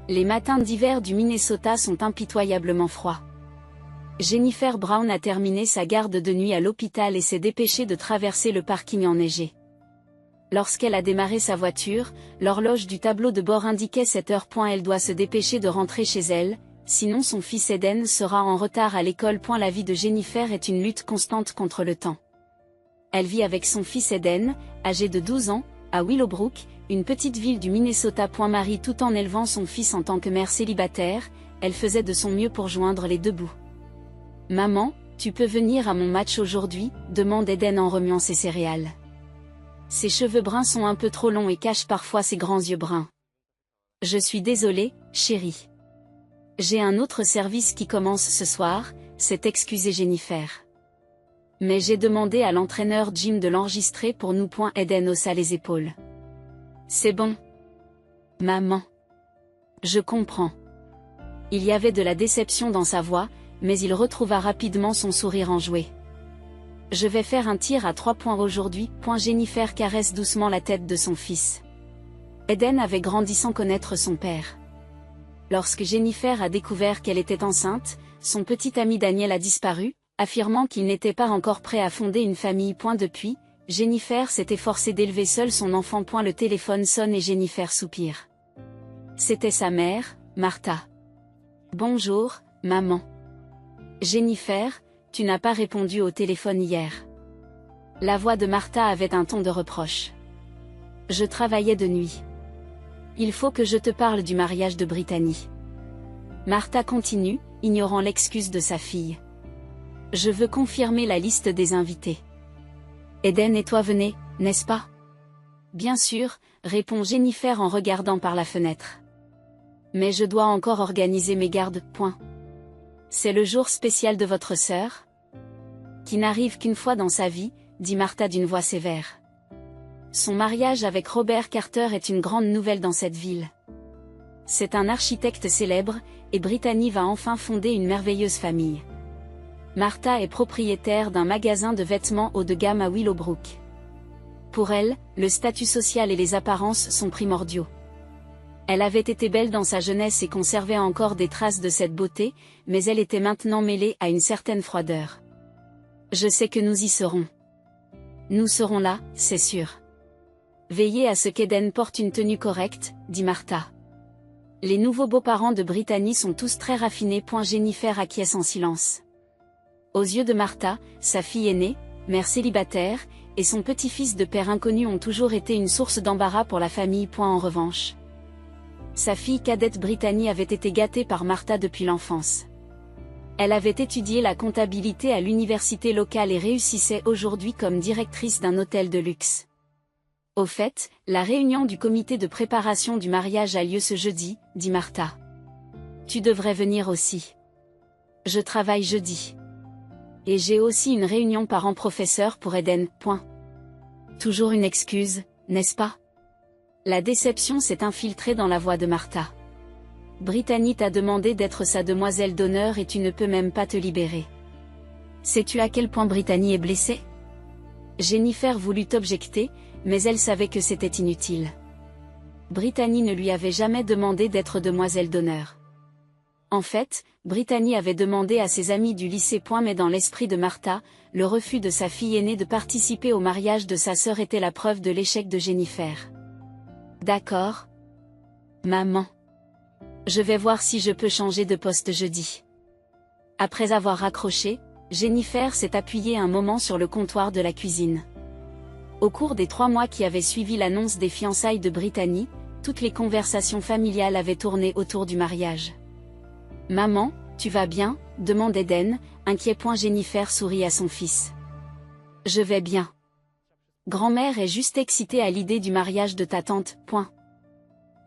Les matins d'hiver du Minnesota sont impitoyablement froids. Jennifer Brown a terminé sa garde de nuit à l'hôpital et s'est dépêchée de traverser le parking enneigé. Lorsqu'elle a démarré sa voiture, l'horloge du tableau de bord indiquait 7 heures. Elle doit se dépêcher de rentrer chez elle, sinon son fils Eden sera en retard à l'école. La vie de Jennifer est une lutte constante contre le temps. Elle vit avec son fils Eden, âgé de 12 ans, à Willowbrook, une petite ville du Minnesota. Marie, tout en élevant son fils en tant que mère célibataire, elle faisait de son mieux pour joindre les deux bouts. « Maman, tu peux venir à mon match aujourd'hui ?» demande Eden en remuant ses céréales. Ses cheveux bruns sont un peu trop longs et cachent parfois ses grands yeux bruns. « Je suis désolée, chérie. J'ai un autre service qui commence ce soir », s'est excusée Jennifer. « Mais j'ai demandé à l'entraîneur Jim de l'enregistrer pour nous. » Eden haussa les épaules. « C'est bon. Maman. Je comprends. » Il y avait de la déception dans sa voix, mais il retrouva rapidement son sourire enjoué. « Je vais faire un tir à 3 points aujourd'hui. » Jennifer caresse doucement la tête de son fils. Eden avait grandi sans connaître son père. Lorsque Jennifer a découvert qu'elle était enceinte, son petit ami Daniel a disparu, affirmant qu'il n'était pas encore prêt à fonder une famille. Depuis, Jennifer s'est efforcée d'élever seule son enfant. Le téléphone sonne et Jennifer soupire. C'était sa mère, Martha. « Bonjour, maman. Jennifer, tu n'as pas répondu au téléphone hier. » La voix de Martha avait un ton de reproche. « Je travaillais de nuit. Il faut que je te parle du mariage de Brittany. » Martha continue, ignorant l'excuse de sa fille. « Je veux confirmer la liste des invités. Eden et toi venez, n'est-ce pas ? » « Bien sûr, » répond Jennifer en regardant par la fenêtre. « Mais je dois encore organiser mes gardes. » C'est le jour spécial de votre sœur ? Qui n'arrive qu'une fois dans sa vie, dit Martha d'une voix sévère. Son mariage avec Robert Carter est une grande nouvelle dans cette ville. C'est un architecte célèbre, et Brittany va enfin fonder une merveilleuse famille. Martha est propriétaire d'un magasin de vêtements haut de gamme à Willowbrook. Pour elle, le statut social et les apparences sont primordiaux. Elle avait été belle dans sa jeunesse et conservait encore des traces de cette beauté, mais elle était maintenant mêlée à une certaine froideur. Je sais que nous y serons. Nous serons là, c'est sûr. Veillez à ce qu'Eden porte une tenue correcte, dit Martha. Les nouveaux beaux-parents de Brittany sont tous très raffinés. Jennifer acquiesce en silence. Aux yeux de Martha, sa fille aînée, mère célibataire, et son petit-fils de père inconnu ont toujours été une source d'embarras pour la famille. En revanche, sa fille cadette Brittany avait été gâtée par Martha depuis l'enfance. Elle avait étudié la comptabilité à l'université locale et réussissait aujourd'hui comme directrice d'un hôtel de luxe. Au fait, la réunion du comité de préparation du mariage a lieu ce jeudi, dit Martha. Tu devrais venir aussi. Je travaille jeudi. Et j'ai aussi une réunion parents-professeurs pour Eden. Toujours une excuse, n'est-ce pas ? La déception s'est infiltrée dans la voix de Martha. Brittany t'a demandé d'être sa demoiselle d'honneur et tu ne peux même pas te libérer. Sais-tu à quel point Brittany est blessée ? Jennifer voulut objecter, mais elle savait que c'était inutile. Brittany ne lui avait jamais demandé d'être demoiselle d'honneur. En fait, Brittany avait demandé à ses amis du lycée. Mais dans l'esprit de Martha, le refus de sa fille aînée de participer au mariage de sa sœur était la preuve de l'échec de Jennifer. D'accord. Maman. Je vais voir si je peux changer de poste jeudi. Après avoir raccroché, Jennifer s'est appuyée un moment sur le comptoir de la cuisine. Au cours des 3 mois qui avaient suivi l'annonce des fiançailles de Brittany, toutes les conversations familiales avaient tourné autour du mariage. « Maman, tu vas bien ?» demande Eden, inquiet. Jennifer sourit à son fils. « Je vais bien. Grand-mère est juste excitée à l'idée du mariage de ta tante.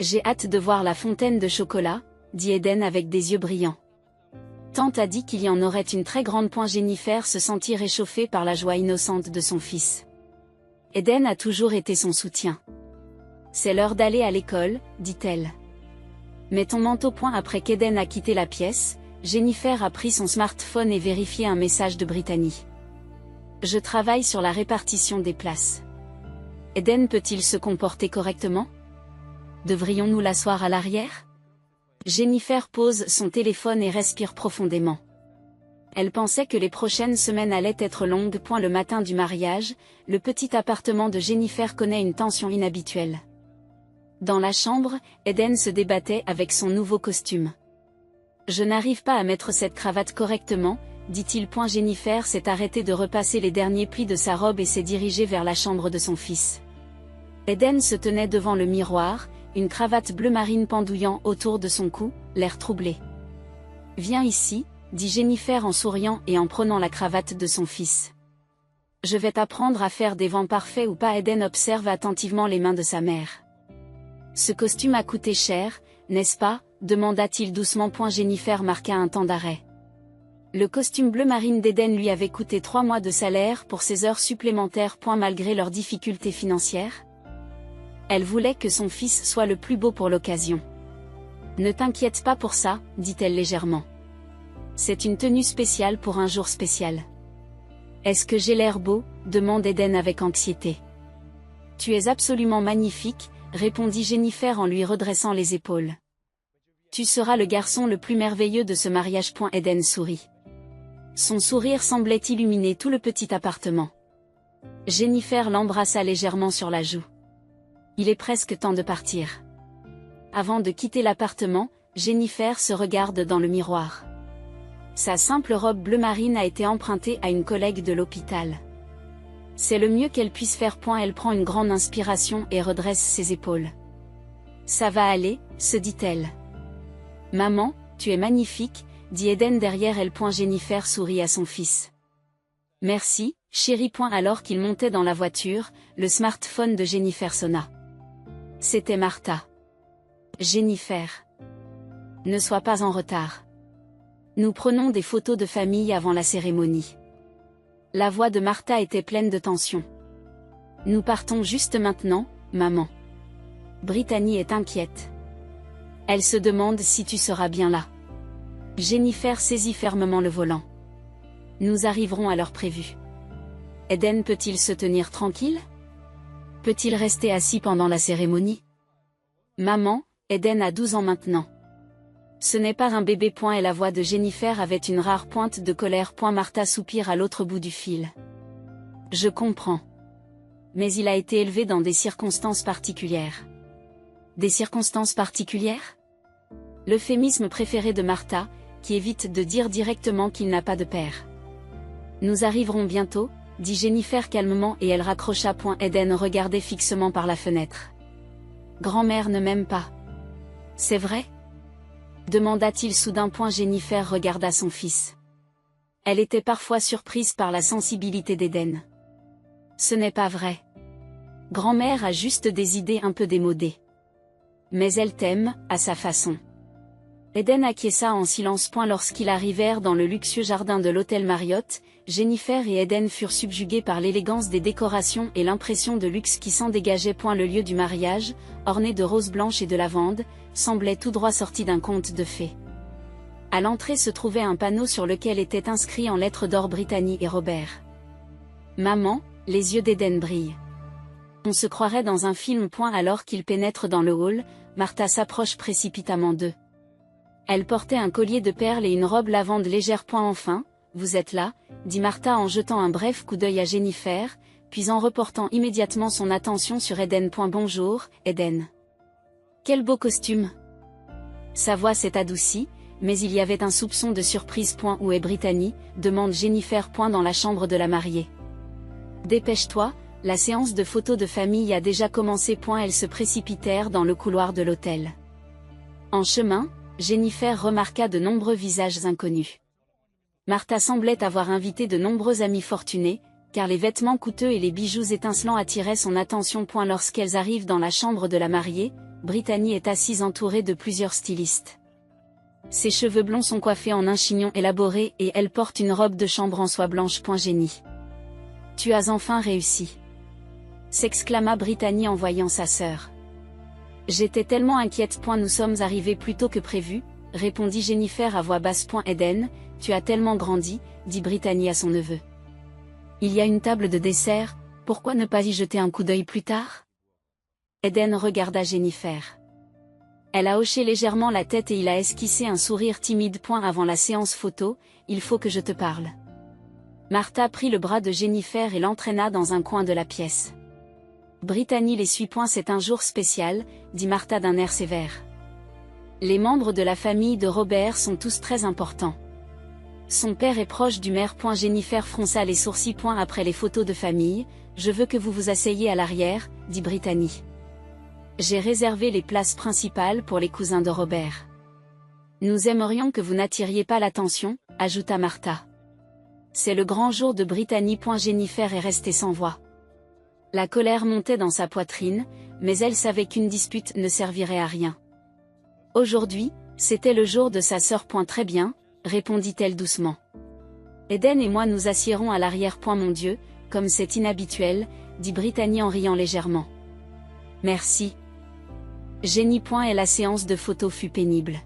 J'ai hâte de voir la fontaine de chocolat, dit Eden avec des yeux brillants. Tante a dit qu'il y en aurait une très grande. Jennifer se sentit réchauffée par la joie innocente de son fils. Eden a toujours été son soutien. C'est l'heure d'aller à l'école, dit-elle. Mets ton manteau. Après qu'Eden a quitté la pièce, Jennifer a pris son smartphone et vérifié un message de Brittany. Je travaille sur la répartition des places. Eden peut-il se comporter correctement ? Devrions-nous l'asseoir à l'arrière ? Jennifer pose son téléphone et respire profondément. Elle pensait que les prochaines semaines allaient être longues. Le matin du mariage, le petit appartement de Jennifer connaît une tension inhabituelle. Dans la chambre, Eden se débattait avec son nouveau costume. « Je n'arrive pas à mettre cette cravate correctement », dit-il. Jennifer s'est arrêtée de repasser les derniers plis de sa robe et s'est dirigée vers la chambre de son fils. Eden se tenait devant le miroir, une cravate bleu marine pendouillant autour de son cou, l'air troublé. « Viens ici », dit Jennifer en souriant et en prenant la cravate de son fils. « Je vais t'apprendre à faire des vents parfaits ou pas ?» Eden observe attentivement les mains de sa mère. « Ce costume a coûté cher, n'est-ce pas ?» demanda-t-il doucement. Jennifer marqua un temps d'arrêt. Le costume bleu marine d'Eden lui avait coûté 3 mois de salaire pour ses heures supplémentaires. Malgré leurs difficultés financières, elle voulait que son fils soit le plus beau pour l'occasion. « Ne t'inquiète pas pour ça, dit-elle légèrement. C'est une tenue spéciale pour un jour spécial. »« Est-ce que j'ai l'air beau ?» demande Eden avec anxiété. « Tu es absolument magnifique, » répondit Jennifer en lui redressant les épaules. « Tu seras le garçon le plus merveilleux de ce mariage. » Eden sourit. Son sourire semblait illuminer tout le petit appartement. Jennifer l'embrassa légèrement sur la joue. « Il est presque temps de partir. » Avant de quitter l'appartement, Jennifer se regarde dans le miroir. Sa simple robe bleu marine a été empruntée à une collègue de l'hôpital. C'est le mieux qu'elle puisse faire. Elle prend une grande inspiration et redresse ses épaules. « Ça va aller », se dit-elle. « Maman, tu es magnifique », dit Eden derrière elle. Jennifer sourit à son fils. « Merci, chérie. » Alors qu'il montait dans la voiture, le smartphone de Jennifer sonna. C'était Martha. « Jennifer. Ne sois pas en retard. Nous prenons des photos de famille avant la cérémonie. » La voix de Martha était pleine de tension. « Nous partons juste maintenant, maman. » Brittany est inquiète. Elle se demande si tu seras bien là. Jennifer saisit fermement le volant. « Nous arriverons à l'heure prévue. » Eden peut-il se tenir tranquille? Peut-il rester assis pendant la cérémonie? Maman, Eden a 12 ans maintenant. Ce n'est pas un bébé. Et la voix de Jennifer avait une rare pointe de colère. Martha soupire à l'autre bout du fil. Je comprends. Mais il a été élevé dans des circonstances particulières. Des circonstances particulières? L'euphémisme préféré de Martha, qui évite de dire directement qu'il n'a pas de père. Nous arriverons bientôt, dit Jennifer calmement et elle raccrocha. Eden regardait fixement par la fenêtre. Grand-mère ne m'aime pas. C'est vrai? Demanda-t-il soudain. Jennifer regarda son fils. Elle était parfois surprise par la sensibilité d'Eden. Ce n'est pas vrai. Grand-mère a juste des idées un peu démodées. Mais elle t'aime, à sa façon. Eden acquiesça en silence. Lorsqu'ils arrivèrent dans le luxueux jardin de l'hôtel Marriott, Jennifer et Eden furent subjugués par l'élégance des décorations et l'impression de luxe qui s'en dégageait. Le lieu du mariage, orné de roses blanches et de lavande, semblait tout droit sorti d'un conte de fées. À l'entrée se trouvait un panneau sur lequel étaient inscrits en lettres d'or Brittany et Robert. Maman, les yeux d'Eden brillent. On se croirait dans un film. Alors qu'ils pénètrent dans le hall, Martha s'approche précipitamment d'eux. Elle portait un collier de perles et une robe lavande légère. Enfin, vous êtes là, dit Martha en jetant un bref coup d'œil à Jennifer, puis en reportant immédiatement son attention sur Eden. Bonjour, Eden. Quel beau costume. Sa voix s'est adoucie, mais il y avait un soupçon de surprise. Où est Brittany? Demande Jennifer. Dans la chambre de la mariée. Dépêche-toi, la séance de photos de famille a déjà commencé. Elles se précipitèrent dans le couloir de l'hôtel. En chemin, Jennifer remarqua de nombreux visages inconnus. Martha semblait avoir invité de nombreux amis fortunés, car les vêtements coûteux et les bijoux étincelants attiraient son attention. Lorsqu'elles arrivent dans la chambre de la mariée, Brittany est assise entourée de plusieurs stylistes. Ses cheveux blonds sont coiffés en un chignon élaboré et elle porte une robe de chambre en soie blanche. Jenny. Tu as enfin réussi. S'exclama Brittany en voyant sa sœur. J'étais tellement inquiète. Nous sommes arrivés plus tôt que prévu, répondit Jennifer à voix basse. Eden, tu as tellement grandi, dit Brittany à son neveu. Il y a une table de dessert, pourquoi ne pas y jeter un coup d'œil plus tard? Eden regarda Jennifer. Elle a hoché légèrement la tête et il a esquissé un sourire timide. Avant la séance photo, il faut que je te parle. Martha prit le bras de Jennifer et l'entraîna dans un coin de la pièce. Brittany les suit. C'est un jour spécial, dit Martha d'un air sévère. Les membres de la famille de Robert sont tous très importants. Son père est proche du maire. Jennifer fronça les sourcils. Après les photos de famille, je veux que vous vous asseyiez à l'arrière, dit Brittany. J'ai réservé les places principales pour les cousins de Robert. Nous aimerions que vous n'attiriez pas l'attention, ajouta Martha. C'est le grand jour de Brittany. Jennifer est restée sans voix. La colère montait dans sa poitrine, mais elle savait qu'une dispute ne servirait à rien. Aujourd'hui, c'était le jour de sa sœur. Très bien, répondit-elle doucement. Eden et moi nous assiérons à l'arrière. Mon Dieu, comme c'est inhabituel, dit Brittany en riant légèrement. Merci. Jenny. Et la séance de photos fut pénible.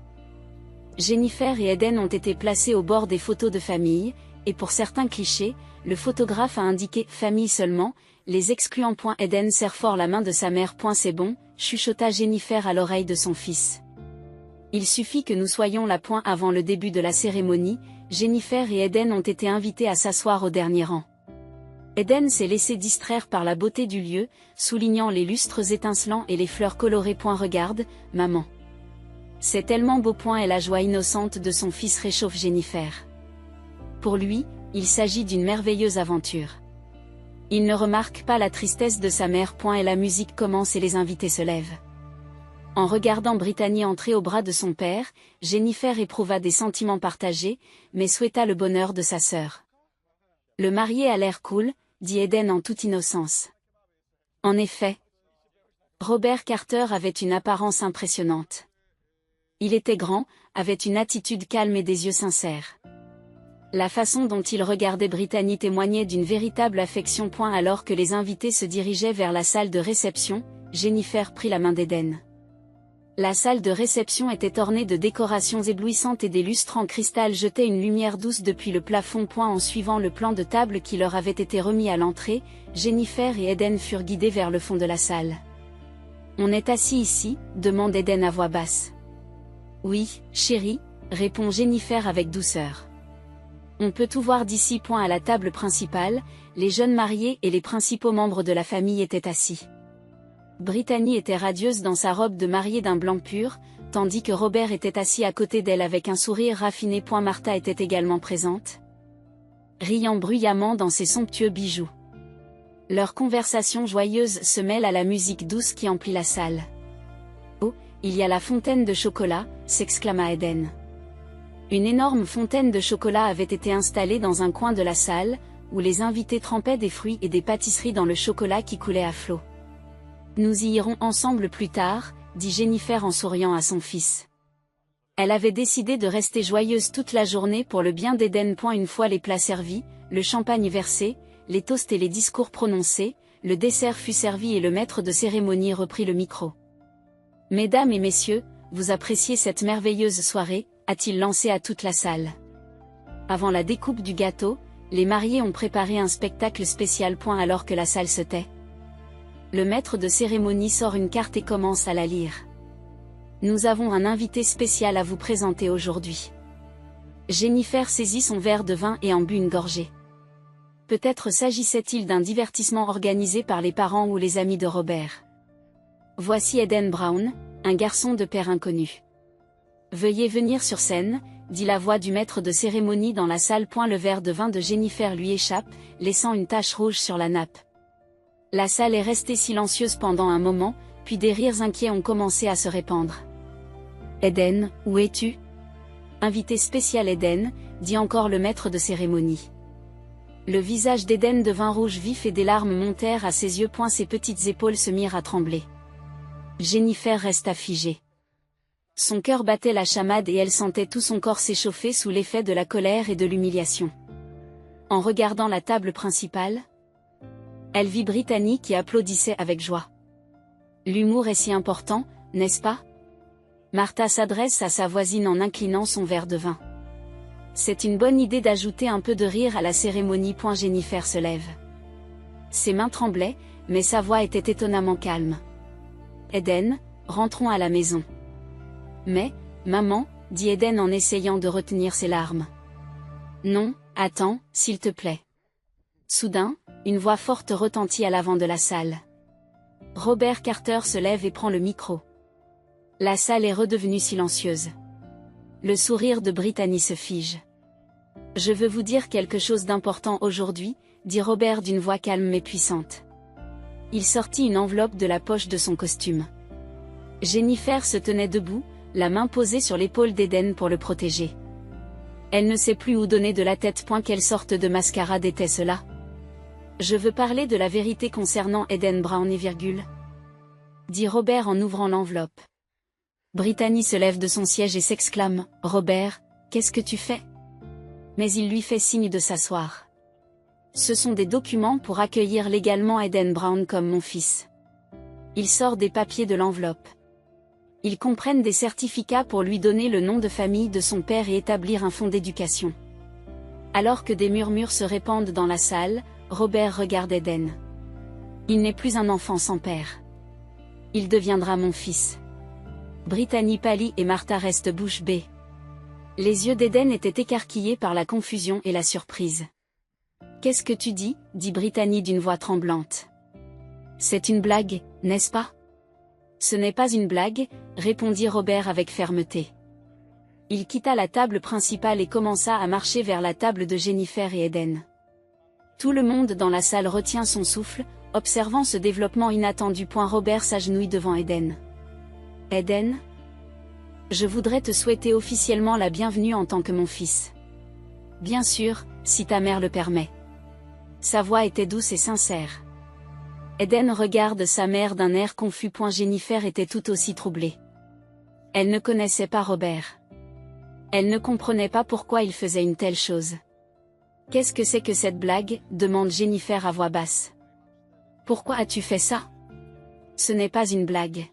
Jennifer et Eden ont été placés au bord des photos de famille, et pour certains clichés, le photographe a indiqué « famille seulement », les excluant. Eden serre fort la main de sa mère. C'est bon, chuchota Jennifer à l'oreille de son fils. Il suffit que nous soyons là. Avant le début de la cérémonie, Jennifer et Eden ont été invités à s'asseoir au dernier rang. Eden s'est laissé distraire par la beauté du lieu, soulignant les lustres étincelants et les fleurs colorées. Regarde, maman. C'est tellement beau. Et la joie innocente de son fils réchauffe Jennifer. Pour lui, il s'agit d'une merveilleuse aventure. Il ne remarque pas la tristesse de sa mère. Et la musique commence et les invités se lèvent. En regardant Brittany entrer au bras de son père, Jennifer éprouva des sentiments partagés, mais souhaita le bonheur de sa sœur. Le marié a l'air cool, dit Eden en toute innocence. En effet, Robert Carter avait une apparence impressionnante. Il était grand, avait une attitude calme et des yeux sincères. La façon dont il regardait Brittany témoignait d'une véritable affection. Alors que les invités se dirigeaient vers la salle de réception, Jennifer prit la main d'Eden. La salle de réception était ornée de décorations éblouissantes et des lustres en cristal jetaient une lumière douce depuis le plafond. En suivant le plan de table qui leur avait été remis à l'entrée, Jennifer et Eden furent guidés vers le fond de la salle. « On est assis ici ?» demande Eden à voix basse. « Oui, chérie », répond Jennifer avec douceur. « On peut tout voir d'ici. » À la table principale, les jeunes mariés et les principaux membres de la famille étaient assis. Brittany était radieuse dans sa robe de mariée d'un blanc pur, tandis que Robert était assis à côté d'elle avec un sourire raffiné. Martha était également présente, riant bruyamment dans ses somptueux bijoux. Leur conversation joyeuse se mêle à la musique douce qui emplit la salle. « Oh, il y a la fontaine de chocolat !» s'exclama Eden. Une énorme fontaine de chocolat avait été installée dans un coin de la salle, où les invités trempaient des fruits et des pâtisseries dans le chocolat qui coulait à flots. « Nous y irons ensemble plus tard », dit Jennifer en souriant à son fils. Elle avait décidé de rester joyeuse toute la journée pour le bien d'Eden. Une fois les plats servis, le champagne versé, les toasts et les discours prononcés, le dessert fut servi et le maître de cérémonie reprit le micro. « Mesdames et messieurs, vous appréciez cette merveilleuse soirée ?» a-t-il lancé à toute la salle. Avant la découpe du gâteau, les mariés ont préparé un spectacle spécial. Alors que la salle se tait, le maître de cérémonie sort une carte et commence à la lire. « Nous avons un invité spécial à vous présenter aujourd'hui. » Jennifer saisit son verre de vin et en but une gorgée. Peut-être s'agissait-il d'un divertissement organisé par les parents ou les amis de Robert. « Voici Eden Brown, un garçon de père inconnu. Veuillez venir sur scène, » dit la voix du maître de cérémonie dans la salle. Le verre de vin de Jennifer lui échappe, laissant une tache rouge sur la nappe. La salle est restée silencieuse pendant un moment, puis des rires inquiets ont commencé à se répandre. « Eden, où es-tu » Invité spécial Eden, dit encore le maître de cérémonie. Le visage d'Eden devint rouge vif et des larmes montèrent à ses yeux. Ses petites épaules se mirent à trembler. Jennifer resta figée. Son cœur battait la chamade et elle sentait tout son corps s'échauffer sous l'effet de la colère et de l'humiliation. En regardant la table principale, elle vit Brittany qui applaudissait avec joie. L'humour est si important, n'est-ce pas ? Martha s'adresse à sa voisine en inclinant son verre de vin. C'est une bonne idée d'ajouter un peu de rire à la cérémonie. Jennifer se lève. Ses mains tremblaient, mais sa voix était étonnamment calme. Eden, rentrons à la maison. Mais, maman, dit Eden en essayant de retenir ses larmes. Non, attends, s'il te plaît. Soudain, une voix forte retentit à l'avant de la salle. Robert Carter se lève et prend le micro. La salle est redevenue silencieuse. Le sourire de Brittany se fige. Je veux vous dire quelque chose d'important aujourd'hui, dit Robert d'une voix calme mais puissante. Il sortit une enveloppe de la poche de son costume. Jennifer se tenait debout, la main posée sur l'épaule d'Eden pour le protéger. Elle ne sait plus où donner de la tête. Quelle sorte de mascarade était cela? Je veux parler de la vérité concernant Eden Brown et virgule. Dit Robert en ouvrant l'enveloppe. Brittany se lève de son siège et s'exclame, Robert, qu'est-ce que tu fais? Mais il lui fait signe de s'asseoir. Ce sont des documents pour accueillir légalement Eden Brown comme mon fils. Il sort des papiers de l'enveloppe. Ils comprennent des certificats pour lui donner le nom de famille de son père et établir un fonds d'éducation. Alors que des murmures se répandent dans la salle, Robert regarde Eden. Il n'est plus un enfant sans père. Il deviendra mon fils. Brittany pâlit et Martha reste bouche bée. Les yeux d'Eden étaient écarquillés par la confusion et la surprise. Qu'est-ce que tu dis, dit Brittany d'une voix tremblante. C'est une blague, n'est-ce pas? Ce n'est pas une blague, répondit Robert avec fermeté. Il quitta la table principale et commença à marcher vers la table de Jennifer et Eden. Tout le monde dans la salle retient son souffle, observant ce développement inattendu. Robert s'agenouille devant Eden. Eden? Je voudrais te souhaiter officiellement la bienvenue en tant que mon fils. Bien sûr, si ta mère le permet. Sa voix était douce et sincère. Eden regarde sa mère d'un air confus. Jennifer était tout aussi troublée. Elle ne connaissait pas Robert. Elle ne comprenait pas pourquoi il faisait une telle chose. Qu'est-ce que c'est que cette blague, demande Jennifer à voix basse. Pourquoi as-tu fait ça? Ce n'est pas une blague.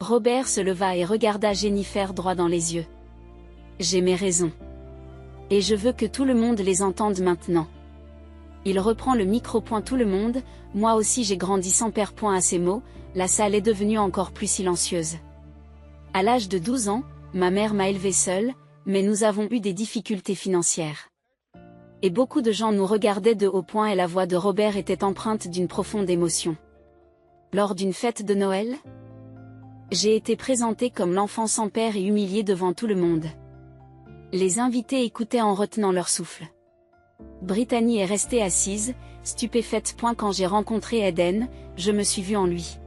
Robert se leva et regarda Jennifer droit dans les yeux. J'ai mes raisons. Et je veux que tout le monde les entende maintenant. Il reprend le micro. Tout le monde, moi aussi j'ai grandi sans père. À ces mots, la salle est devenue encore plus silencieuse. À l'âge de 12 ans, ma mère m'a élevée seule, mais nous avons eu des difficultés financières. Et beaucoup de gens nous regardaient de haut. Et la voix de Robert était empreinte d'une profonde émotion. Lors d'une fête de Noël, j'ai été présenté comme l'enfant sans père et humilié devant tout le monde. Les invités écoutaient en retenant leur souffle. Brittany est restée assise, stupéfaite. Quand j'ai rencontré Eden, je me suis vue en lui.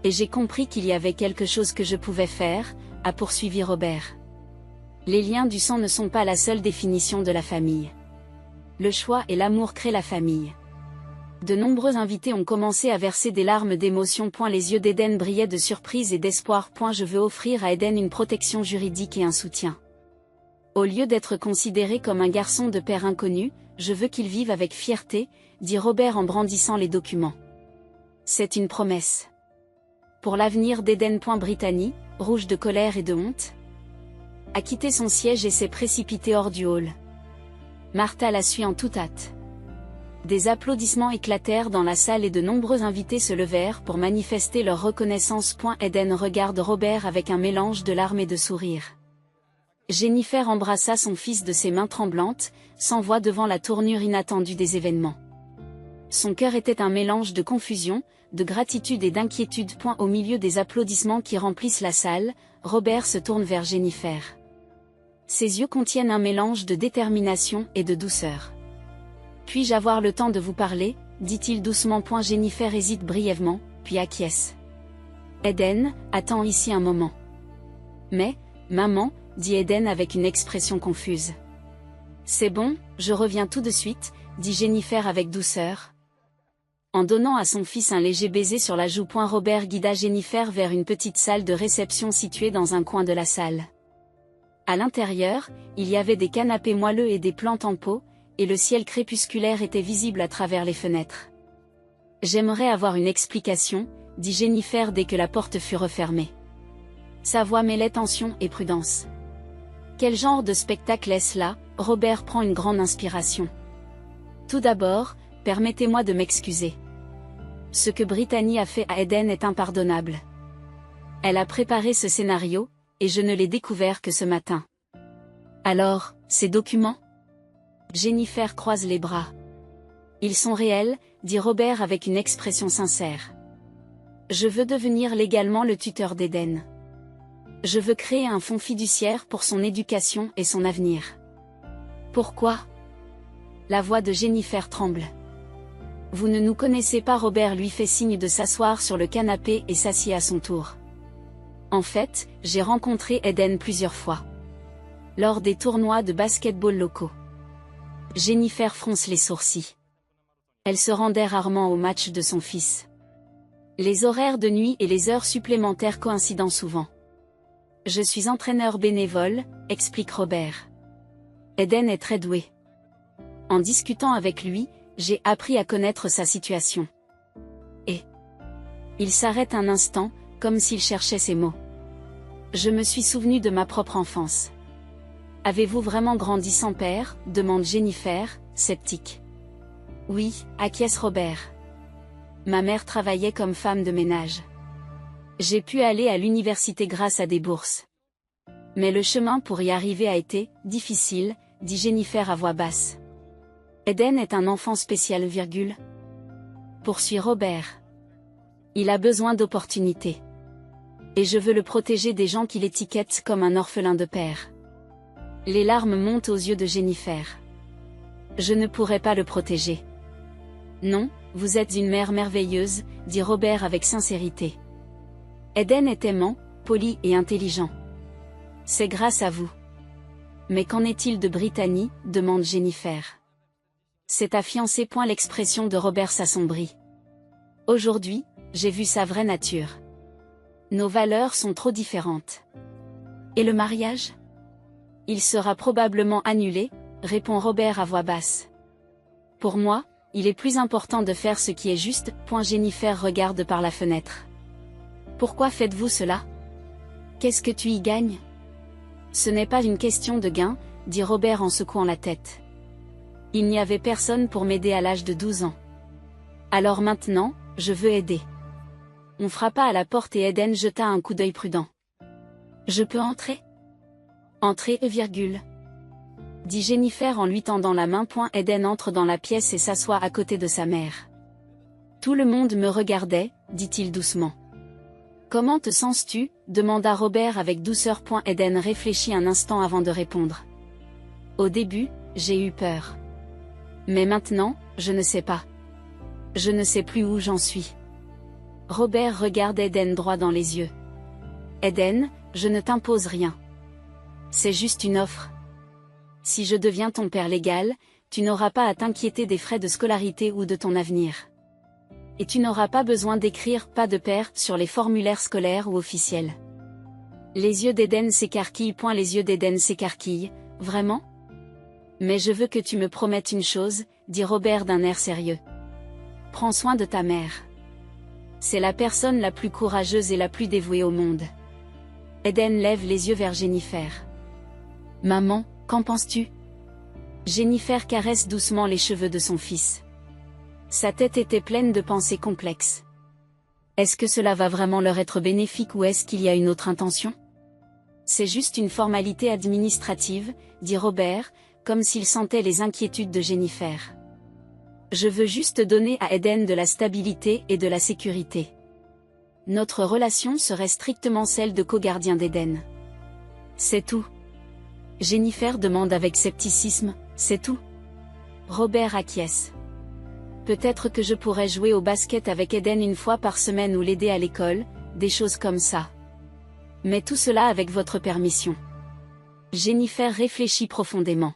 Et j'ai compris qu'il y avait quelque chose que je pouvais faire, a poursuivi Robert. Les liens du sang ne sont pas la seule définition de la famille. Le choix et l'amour créent la famille. De nombreux invités ont commencé à verser des larmes d'émotion. Les yeux d'Eden brillaient de surprise et d'espoir. Je veux offrir à Eden une protection juridique et un soutien. Au lieu d'être considéré comme un garçon de père inconnu, je veux qu'il vive avec fierté, dit Robert en brandissant les documents. C'est une promesse. Pour l'avenir d'Eden. Brittany, rouge de colère et de honte, a quitté son siège et s'est précipitée hors du hall. Martha la suit en toute hâte. Des applaudissements éclatèrent dans la salle et de nombreux invités se levèrent pour manifester leur reconnaissance. Eden regarde Robert avec un mélange de larmes et de sourire. Jennifer embrassa son fils de ses mains tremblantes, sans voix devant la tournure inattendue des événements. Son cœur était un mélange de confusion, de gratitude et d'inquiétude. Au milieu des applaudissements qui remplissent la salle, Robert se tourne vers Jennifer. Ses yeux contiennent un mélange de détermination et de douceur. Puis-je avoir le temps de vous parler, dit-il doucement. Jennifer hésite brièvement, puis acquiesce. Eden, attends ici un moment. Mais, maman, dit Eden avec une expression confuse. C'est bon, je reviens tout de suite, dit Jennifer avec douceur. En donnant à son fils un léger baiser sur la joue. Robert guida Jennifer vers une petite salle de réception située dans un coin de la salle. À l'intérieur, il y avait des canapés moelleux et des plantes en pot, et le ciel crépusculaire était visible à travers les fenêtres. J'aimerais avoir une explication, dit Jennifer dès que la porte fut refermée. Sa voix mêlait tension et prudence. Quel genre de spectacle est-ce là? Robert prend une grande inspiration. Tout d'abord, permettez-moi de m'excuser. Ce que Brittany a fait à Eden est impardonnable. Elle a préparé ce scénario, et je ne l'ai découvert que ce matin. Alors, ces documents? Jennifer croise les bras. Ils sont réels, dit Robert avec une expression sincère. Je veux devenir légalement le tuteur d'Eden. Je veux créer un fonds fiduciaire pour son éducation et son avenir. Pourquoi? La voix de Jennifer tremble. Vous ne nous connaissez pas. Robert lui fait signe de s'asseoir sur le canapé et s'assied à son tour. En fait, j'ai rencontré Eden plusieurs fois. Lors des tournois de basket-ball locaux. Jennifer fronce les sourcils. Elle se rendait rarement au match de son fils. Les horaires de nuit et les heures supplémentaires coïncident souvent. Je suis entraîneur bénévole, explique Robert. Eden est très doué. En discutant avec lui, j'ai appris à connaître sa situation. Et il s'arrête un instant, comme s'il cherchait ses mots. Je me suis souvenu de ma propre enfance. Avez-vous vraiment grandi sans père? Demande Jennifer, sceptique. Oui, acquiesce Robert. Ma mère travaillait comme femme de ménage. J'ai pu aller à l'université grâce à des bourses. Mais le chemin pour y arriver a été difficile, dit Jennifer à voix basse. Eden est un enfant spécial, poursuit Robert. Il a besoin d'opportunités. Et je veux le protéger des gens qui l'étiquettent comme un orphelin de père. Les larmes montent aux yeux de Jennifer. Je ne pourrai pas le protéger. Non, vous êtes une mère merveilleuse, dit Robert avec sincérité. Eden est aimant, poli et intelligent. C'est grâce à vous. Mais qu'en est-il de Brittany? Demande Jennifer. C'est ta fiancée. L'expression de Robert s'assombrit. Aujourd'hui, j'ai vu sa vraie nature. Nos valeurs sont trop différentes. Et le mariage? Il sera probablement annulé, répond Robert à voix basse. Pour moi, il est plus important de faire ce qui est juste. Jennifer regarde par la fenêtre. Pourquoi faites-vous cela? Qu'est-ce que tu y gagnes? Ce n'est pas une question de gain, dit Robert en secouant la tête. Il n'y avait personne pour m'aider à l'âge de 12 ans. Alors maintenant, je veux aider. On frappa à la porte et Eden jeta un coup d'œil prudent. Je peux entrer? Entrer, dit Jennifer en lui tendant la main. Eden entre dans la pièce et s'assoit à côté de sa mère. Tout le monde me regardait, dit-il doucement. Comment te sens-tu? Demanda Robert avec douceur. Eden réfléchit un instant avant de répondre. Au début, j'ai eu peur. Mais maintenant, je ne sais pas. Je ne sais plus où j'en suis. Robert regarde Eden droit dans les yeux. Eden, je ne t'impose rien. C'est juste une offre. Si je deviens ton père légal, tu n'auras pas à t'inquiéter des frais de scolarité ou de ton avenir. Et tu n'auras pas besoin d'écrire « pas de père » sur les formulaires scolaires ou officiels. Les yeux d'Eden s'écarquillent. Les yeux d'Eden s'écarquillent, vraiment? Mais je veux que tu me promettes une chose, dit Robert d'un air sérieux. Prends soin de ta mère. C'est la personne la plus courageuse et la plus dévouée au monde. Eden lève les yeux vers Jennifer. Maman, qu'en penses-tu? Jennifer caresse doucement les cheveux de son fils. Sa tête était pleine de pensées complexes. Est-ce que cela va vraiment leur être bénéfique ou est-ce qu'il y a une autre intention? C'est juste une formalité administrative, dit Robert, comme s'il sentait les inquiétudes de Jennifer. Je veux juste donner à Eden de la stabilité et de la sécurité. Notre relation serait strictement celle de co-gardien d'Eden. C'est tout. Jennifer demande avec scepticisme, c'est tout? Robert acquiesce. Peut-être que je pourrais jouer au basket avec Eden une fois par semaine ou l'aider à l'école, des choses comme ça. Mais tout cela avec votre permission. Jennifer réfléchit profondément.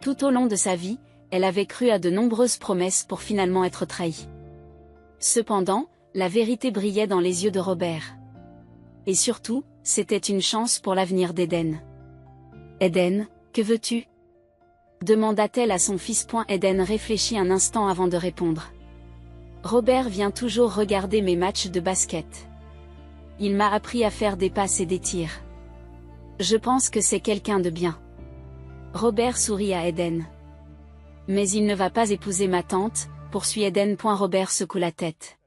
Tout au long de sa vie, elle avait cru à de nombreuses promesses pour finalement être trahie. Cependant, la vérité brillait dans les yeux de Robert. Et surtout, c'était une chance pour l'avenir d'Eden. Eden, que veux-tu? Demanda-t-elle à son fils. Eden réfléchit un instant avant de répondre. Robert vient toujours regarder mes matchs de basket. Il m'a appris à faire des passes et des tirs. Je pense que c'est quelqu'un de bien. Robert sourit à Eden. Mais il ne va pas épouser ma tante, poursuit Eden. Robert secoue la tête.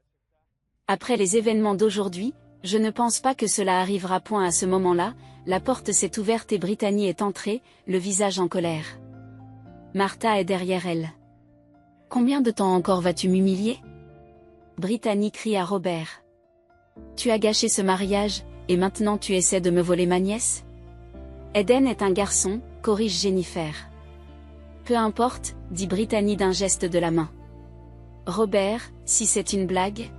Après les événements d'aujourd'hui, Je ne pense pas que cela arrivera point à ce moment-là. La porte s'est ouverte et Brittany est entrée, le visage en colère. Martha est derrière elle. Combien de temps encore vas-tu m'humilier? Brittany crie à Robert. Tu as gâché ce mariage, et maintenant tu essaies de me voler ma nièce? Eden est un garçon, corrige Jennifer. Peu importe, dit Brittany d'un geste de la main. Robert, si c'est une blague?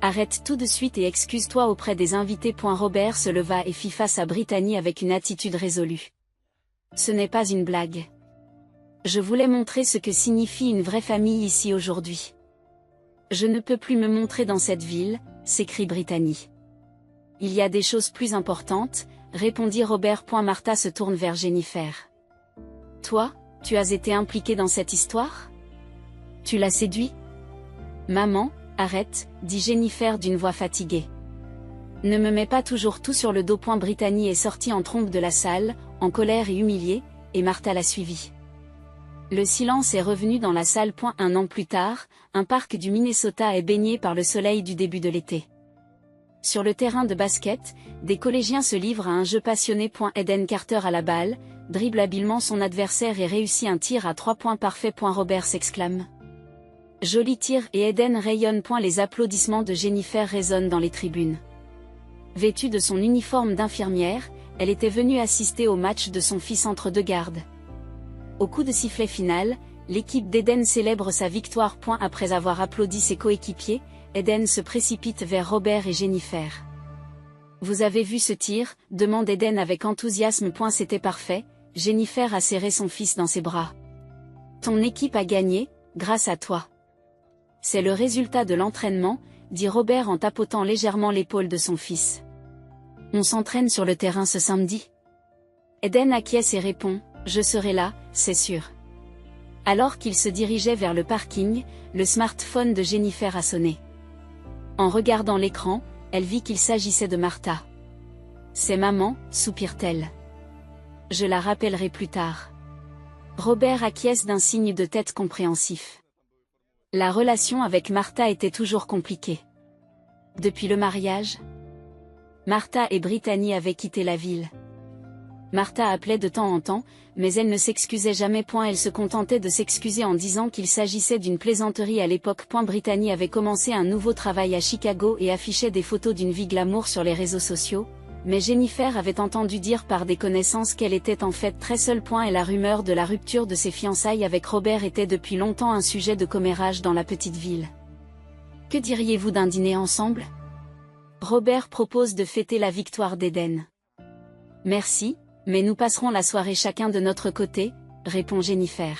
Arrête tout de suite et excuse-toi auprès des invités. Robert se leva et fit face à Brittany avec une attitude résolue. Ce n'est pas une blague. Je voulais montrer ce que signifie une vraie famille ici aujourd'hui. Je ne peux plus me montrer dans cette ville, s'écrie Brittany. Il y a des choses plus importantes, répondit Robert. Martha se tourne vers Jennifer. Toi, tu as été impliquée dans cette histoire? Tu l'as séduit? Maman, arrête, dit Jennifer d'une voix fatiguée. Ne me mets pas toujours tout sur le dos. Brittany est sortie en trompe de la salle, en colère et humiliée, et Martha l'a suivie. Le silence est revenu dans la salle. Un an plus tard, un parc du Minnesota est baigné par le soleil du début de l'été. Sur le terrain de basket, des collégiens se livrent à un jeu passionné. Eden Carter à la balle, dribble habilement son adversaire et réussit un tir à 3 points parfait. Robert s'exclame. Joli tir et Eden rayonne. Les applaudissements de Jennifer résonnent dans les tribunes. Vêtue de son uniforme d'infirmière, elle était venue assister au match de son fils entre deux gardes. Au coup de sifflet final, l'équipe d'Eden célèbre sa victoire. Après avoir applaudi ses coéquipiers, Eden se précipite vers Robert et Jennifer. Vous avez vu ce tir? Demande Eden avec enthousiasme. C'était parfait, Jennifer a serré son fils dans ses bras. Ton équipe a gagné, grâce à toi. C'est le résultat de l'entraînement, dit Robert en tapotant légèrement l'épaule de son fils. On s'entraîne sur le terrain ce samedi? Eden acquiesce et répond, je serai là, c'est sûr. Alors qu'il se dirigeait vers le parking, le smartphone de Jennifer a sonné. En regardant l'écran, elle vit qu'il s'agissait de Martha. C'est maman, soupire-t-elle. Je la rappellerai plus tard. Robert acquiesce d'un signe de tête compréhensif. La relation avec Martha était toujours compliquée. Depuis le mariage, Martha et Brittany avaient quitté la ville. Martha appelait de temps en temps, mais elle ne s'excusait jamais. Elle se contentait de s'excuser en disant qu'il s'agissait d'une plaisanterie à l'époque. Brittany avait commencé un nouveau travail à Chicago et affichait des photos d'une vie glamour sur les réseaux sociaux, mais Jennifer avait entendu dire par des connaissances qu'elle était en fait très seule. Et la rumeur de la rupture de ses fiançailles avec Robert était depuis longtemps un sujet de commérage dans la petite ville. Que diriez-vous d'un dîner ensemble? Robert propose de fêter la victoire d'Eden. Merci, mais nous passerons la soirée chacun de notre côté, répond Jennifer.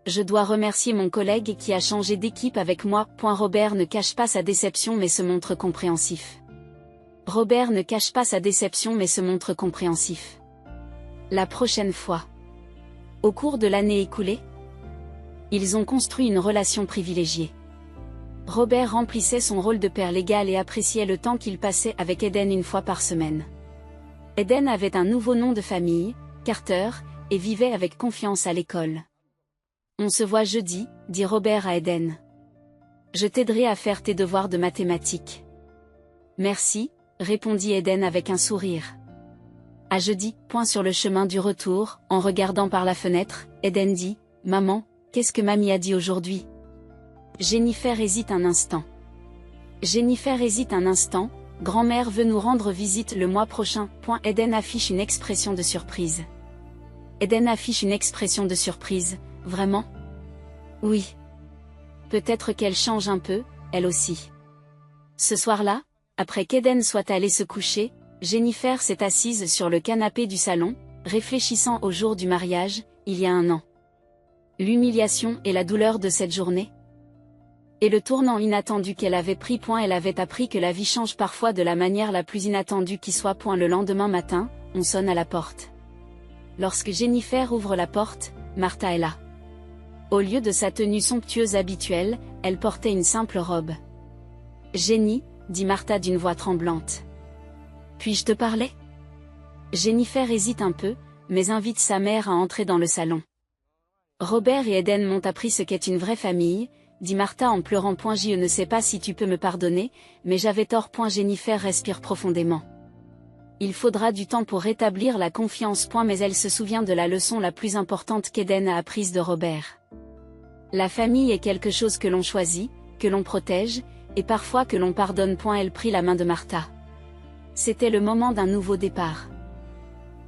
Je dois remercier mon collègue qui a changé d'équipe avec moi. Robert ne cache pas sa déception mais se montre compréhensif. Robert ne cache pas sa déception mais se montre compréhensif. La prochaine fois. Au cours de l'année écoulée, ils ont construit une relation privilégiée. Robert remplissait son rôle de père légal et appréciait le temps qu'il passait avec Eden une fois par semaine. Eden avait un nouveau nom de famille, Carter, et vivait avec confiance à l'école. On se voit jeudi, dit Robert à Eden. Je t'aiderai à faire tes devoirs de mathématiques. Merci, répondit Eden avec un sourire. À jeudi. Sur le chemin du retour, en regardant par la fenêtre, Eden dit, Maman, qu'est-ce que mamie a dit aujourd'hui? Jennifer hésite un instant. Jennifer hésite un instant, grand-mère veut nous rendre visite le mois prochain. Eden affiche une expression de surprise. Eden affiche une expression de surprise, vraiment? Oui. Peut-être qu'elle change un peu, elle aussi. Ce soir-là, après qu'Eden soit allé se coucher, Jennifer s'est assise sur le canapé du salon, réfléchissant au jour du mariage, il y a un an. L'humiliation et la douleur de cette journée. Et le tournant inattendu qu'elle avait pris. Elle avait appris que la vie change parfois de la manière la plus inattendue qui soit. Le lendemain matin, on sonne à la porte. Lorsque Jennifer ouvre la porte, Martha est là. Au lieu de sa tenue somptueuse habituelle, elle portait une simple robe. Jenny, dit Martha d'une voix tremblante. Puis-je te parler? Jennifer hésite un peu, mais invite sa mère à entrer dans le salon. Robert et Eden m'ont appris ce qu'est une vraie famille, dit Martha en pleurant. Je ne sais pas si tu peux me pardonner, mais j'avais tort. Jennifer respire profondément. Il faudra du temps pour rétablir la confiance. Mais elle se souvient de la leçon la plus importante qu'Eden a apprise de Robert. La famille est quelque chose que l'on choisit, que l'on protège, et parfois que l'on pardonne. Elle prit la main de Martha. C'était le moment d'un nouveau départ.